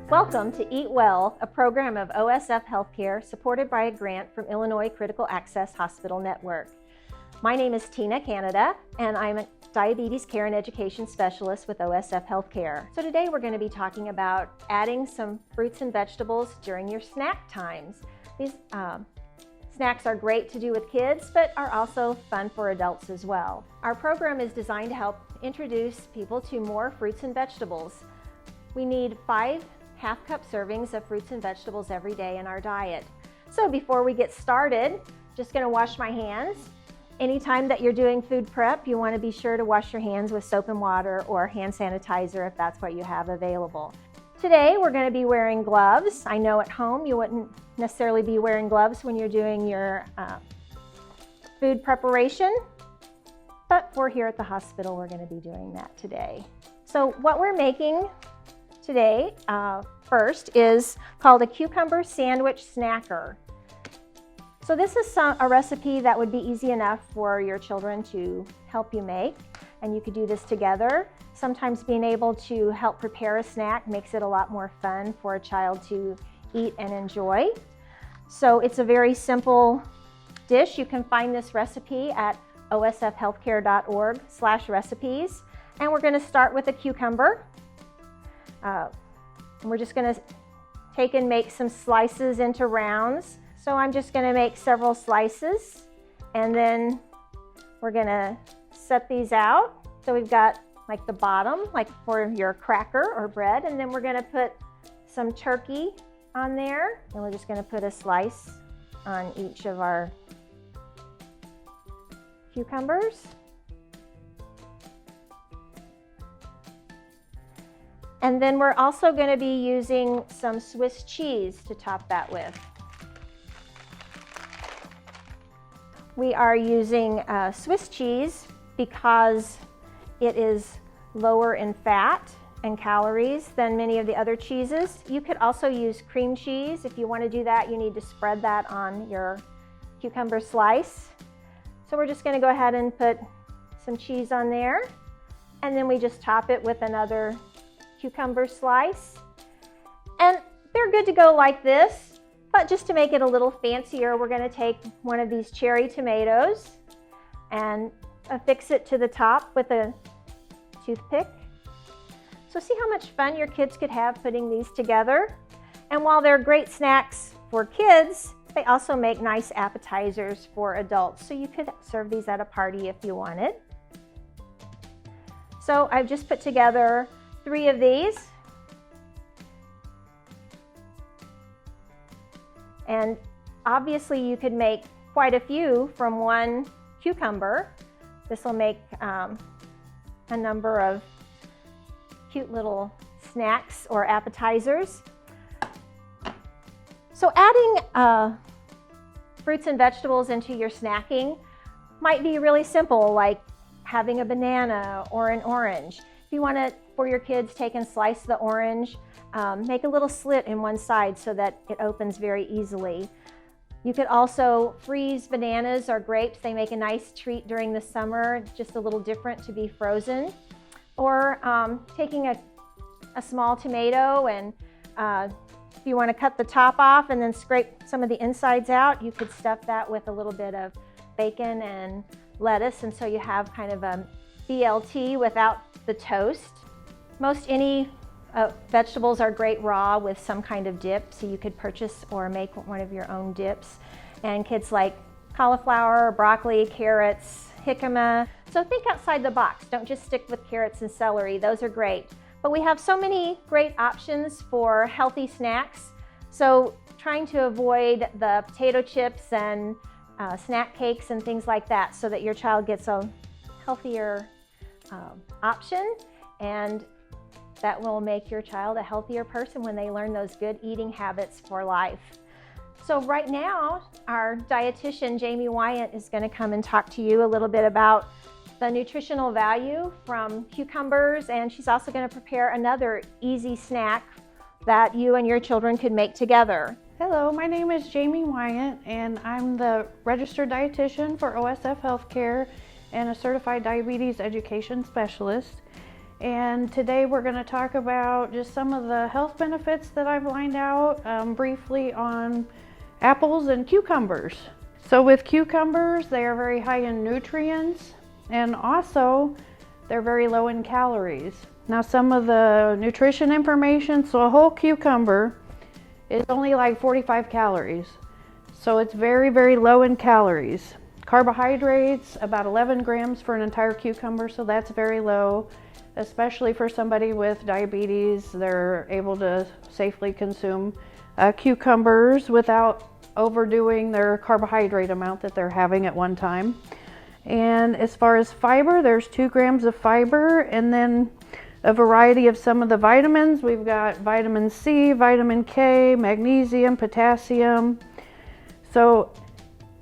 Welcome to Eat Well, a program of OSF Healthcare supported by a grant from Illinois Critical Access Hospital Network. My name is Tina Canada, and I'm a diabetes care and education specialist with OSF Healthcare. So today we're going to be talking about adding some fruits and vegetables during your snack times. These snacks are great to do with kids, but are also fun for adults as well. Our program is designed to help introduce people to more fruits and vegetables. We need 5 half-cup servings of fruits and vegetables every day in our diet. So before we get started, just going to wash my hands. Anytime that you're doing food prep, you want to be sure to wash your hands with soap and water or hand sanitizer if that's what you have available. Today we're going to be wearing gloves. I know at home you wouldn't necessarily be wearing gloves when you're doing your food preparation, but we're here at the hospital, we're going to be doing that today. So what we're making today first is called a cucumber sandwich snacker. So this is a recipe that would be easy enough for your children to help you make, and you could do this together. Sometimes being able to help prepare a snack makes it a lot more fun for a child to eat and enjoy. So it's a very simple dish. You can find this recipe at osfhealthcare.org/recipes. And we're going to start with a cucumber. We're just going to take and make some slices into rounds. So I'm just going to make several slices, and then we're going to set these out. So we've got like the bottom, like for your cracker or bread, and then we're going to put some turkey on there, and we're just going to put a slice on each of our cucumbers. And then we're also going to be using some Swiss cheese to top that with. We are using Swiss cheese because it is lower in fat and calories than many of the other cheeses. You could also use cream cheese. If you want to do that, you need to spread that on your cucumber slice. So we're just going to go ahead and put some cheese on there, and then we just top it with another cucumber slice. And they're good to go like this, but just to make it a little fancier, we're going to take one of these cherry tomatoes and affix it to the top with a toothpick. So see how much fun your kids could have putting these together. And while they're great snacks for kids, they also make nice appetizers for adults. So you could serve these at a party if you wanted. So I've just put together 3 of these. And obviously you could make quite a few from one cucumber. This will make a number of cute little snacks or appetizers. So adding fruits and vegetables into your snacking might be really simple, like having a banana or an orange. If you want to, for your kids, take and slice the orange, make a little slit in one side so that it opens very easily. You could also freeze bananas or grapes. They make a nice treat during the summer, just a little different to be frozen. Or taking a small tomato, and if you want to cut the top off and then scrape some of the insides out, you could stuff that with a little bit of bacon and lettuce, and so you have kind of a BLT without the toast. Most any vegetables are great raw with some kind of dip, so you could purchase or make one of your own dips. And kids like cauliflower, broccoli, carrots, jicama. So think outside the box. Don't just stick with carrots and celery. Those are great. But we have so many great options for healthy snacks. So trying to avoid the potato chips and snack cakes and things like that, so that your child gets a healthier option, and that will make your child a healthier person when they learn those good eating habits for life. So right now, our dietitian, Jamie Wyant, is going to come and talk to you a little bit about the nutritional value from cucumbers, and she's also going to prepare another easy snack that you and your children could make together. Hello, my name is Jamie Wyatt, and I'm the registered dietitian for OSF Healthcare and a certified diabetes education specialist. And today we're going to talk about just some of the health benefits that I've lined out briefly on apples and cucumbers. So with cucumbers, they are very high in nutrients, and also they're very low in calories. Now some of the nutrition information, so a whole cucumber is only like 45 calories. So it's very, very low in calories. Carbohydrates, about 11 grams for an entire cucumber, so that's very low, especially for somebody with diabetes. They're able to safely consume cucumbers without overdoing their carbohydrate amount that they're having at one time. And as far as fiber, there's 2 grams of fiber, and then a variety of some of the vitamins. We've got vitamin C, vitamin K, magnesium, potassium. So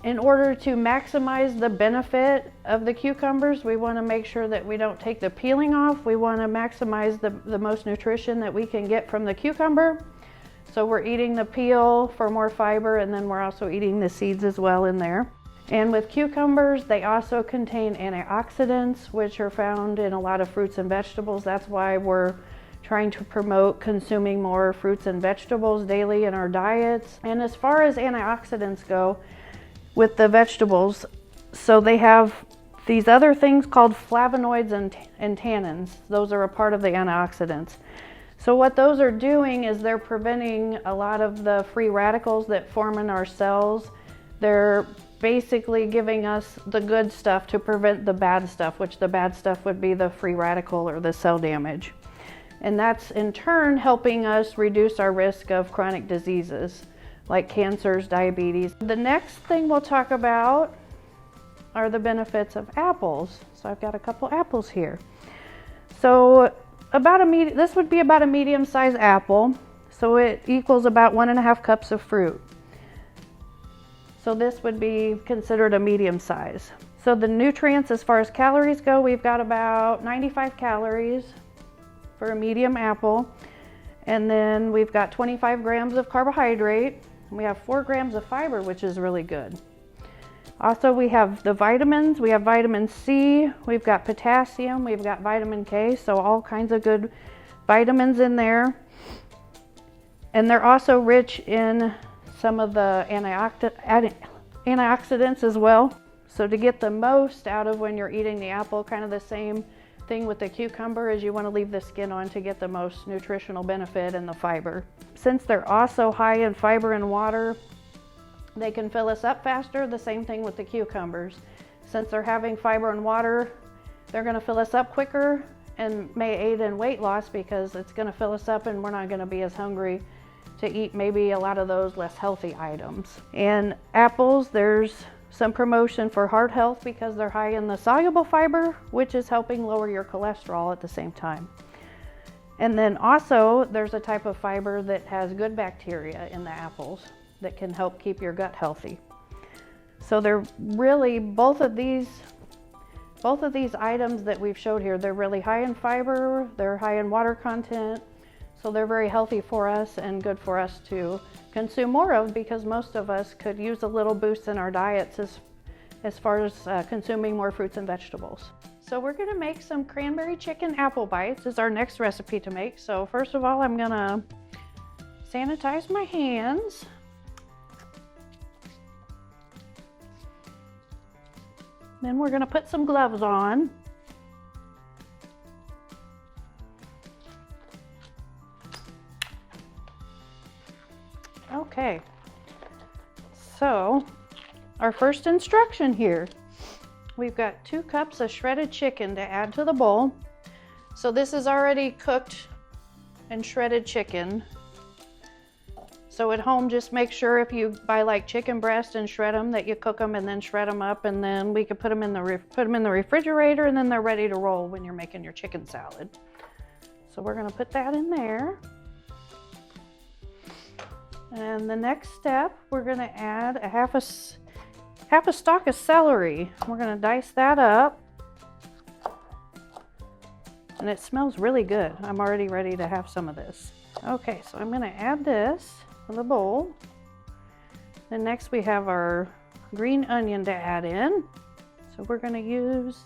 in order to maximize the benefit of the cucumbers, we want to make sure that we don't take the peeling off. We want to maximize the most nutrition that we can get from the cucumber. So we're eating the peel for more fiber, and then we're also eating the seeds as well in there. And with cucumbers, they also contain antioxidants, which are found in a lot of fruits and vegetables. That's why we're trying to promote consuming more fruits and vegetables daily in our diets. And as far as antioxidants go, with the vegetables, so they have these other things called flavonoids and tannins. Those are a part of the antioxidants. So what those are doing is they're preventing a lot of the free radicals that form in our cells. They're basically giving us the good stuff to prevent the bad stuff, which the bad stuff would be the free radical or the cell damage. And that's in turn helping us reduce our risk of chronic diseases like cancers, diabetes. The next thing we'll talk about are the benefits of apples. So I've got a couple apples here. So this would be about a medium-sized apple. So it equals about 1.5 cups of fruit. So this would be considered a medium size. So the nutrients as far as calories go, we've got about 95 calories for a medium apple. And then we've got 25 grams of carbohydrate. We have 4 grams of fiber, which is really good. Also, we have the vitamins. We have vitamin C, we've got potassium, we've got vitamin K, so all kinds of good vitamins in there. And they're also rich in some of the antioxidants as well. So to get the most out of when you're eating the apple, kind of the same thing with the cucumber, is you want to leave the skin on to get the most nutritional benefit and the fiber. Since they're also high in fiber and water, they can fill us up faster. The same thing with the cucumbers. Since they're having fiber and water, they're going to fill us up quicker and may aid in weight loss because it's going to fill us up and we're not going to be as hungry to eat maybe a lot of those less healthy items. And apples, there's some promotion for heart health because they're high in the soluble fiber, which is helping lower your cholesterol at the same time. And then also there's a type of fiber that has good bacteria in the apples that can help keep your gut healthy. So they're really, both of these items that we've showed here, they're really high in fiber, they're high in water content, so they're very healthy for us and good for us to consume more of, because most of us could use a little boost in our diets as far as consuming more fruits and vegetables. So we're gonna make some cranberry chicken apple bites is our next recipe to make. So first of all, I'm gonna sanitize my hands. Then we're gonna put some gloves on. Okay, so our first instruction here, we've got 2 cups of shredded chicken to add to the bowl. So this is already cooked and shredded chicken. So at home, just make sure if you buy like chicken breast and shred them, that you cook them and then shred them up, and then we could put them in the refrigerator, and then they're ready to roll when you're making your chicken salad. So we're gonna put that in there. And the next step, we're gonna add a half a stalk of celery. We're gonna dice that up. And it smells really good. I'm already ready to have some of this. Okay, so I'm gonna add this to the bowl. Then next we have our green onion to add in. So we're going to use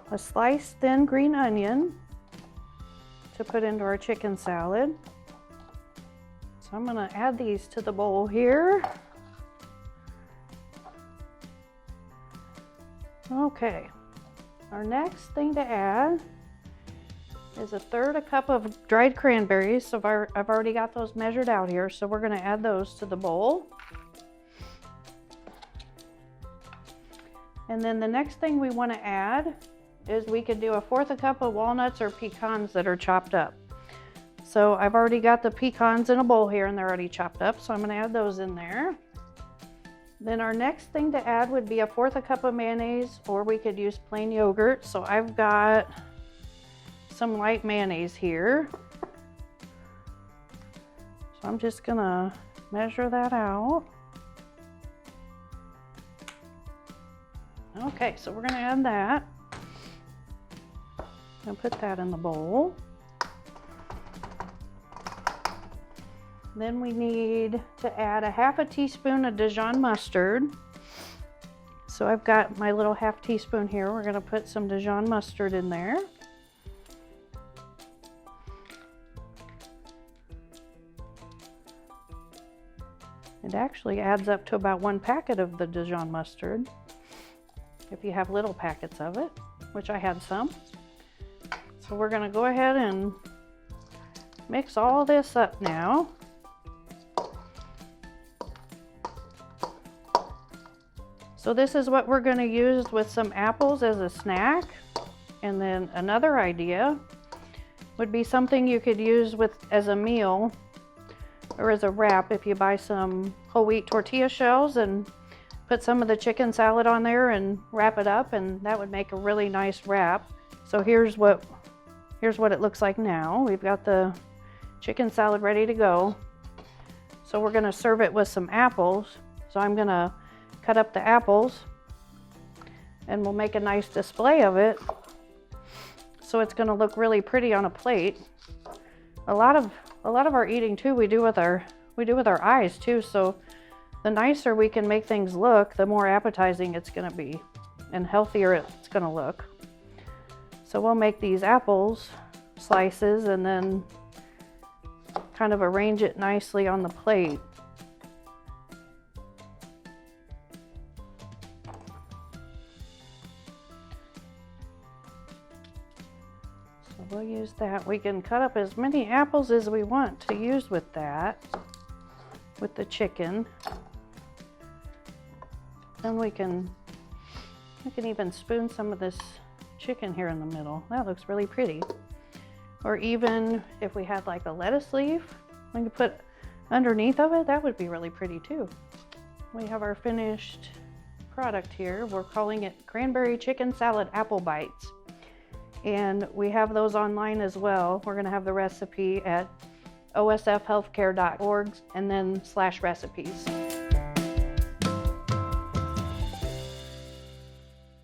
a sliced thin green onion to put into our chicken salad. So I'm going to add these to the bowl here. Okay, our next thing to add is 1/3 cup of dried cranberries. So I've already got those measured out here, so we're going to add those to the bowl. And then the next thing we want to add is we could do 1/4 cup of walnuts or pecans that are chopped up. So I've already got the pecans in a bowl here and they're already chopped up, so I'm going to add those in there. Then our next thing to add would be 1/4 cup of mayonnaise, or we could use plain yogurt. So I've got some light mayonnaise here. So I'm just gonna measure that out. Okay, so we're gonna add that. And put that in the bowl. Then we need to add 1/2 teaspoon of Dijon mustard. So I've got my little 1/2 teaspoon here. We're gonna put some Dijon mustard in there. It actually adds up to about 1 packet of the Dijon mustard, if you have little packets of it, which I had some. So we're gonna go ahead and mix all this up now. So this is what we're going to use with some apples as a snack. And then another idea would be something you could use with as a meal or as a wrap if you buy some whole wheat tortilla shells and put some of the chicken salad on there and wrap it up, and that would make a really nice wrap. So here's what it looks like now. We've got the chicken salad ready to go. So we're going to serve it with some apples. So I'm going to cut up the apples and we'll make a nice display of it, so it's going to look really pretty on a plate. A lot of our eating too we do with our eyes too, so the nicer we can make things look, the more appetizing it's going to be and healthier it's going to look. So we'll make these apples slices and then kind of arrange it nicely on the plate. We'll use that. We can cut up as many apples as we want to use with that, with the chicken. Then we can even spoon some of this chicken here in the middle. That looks really pretty. Or even if we had like a lettuce leaf, we could put underneath of it. That would be really pretty too. We have our finished product here. We're calling it Cranberry Chicken Salad Apple Bites. And we have those online as well. We're going to have the recipe at osfhealthcare.org and then /recipes.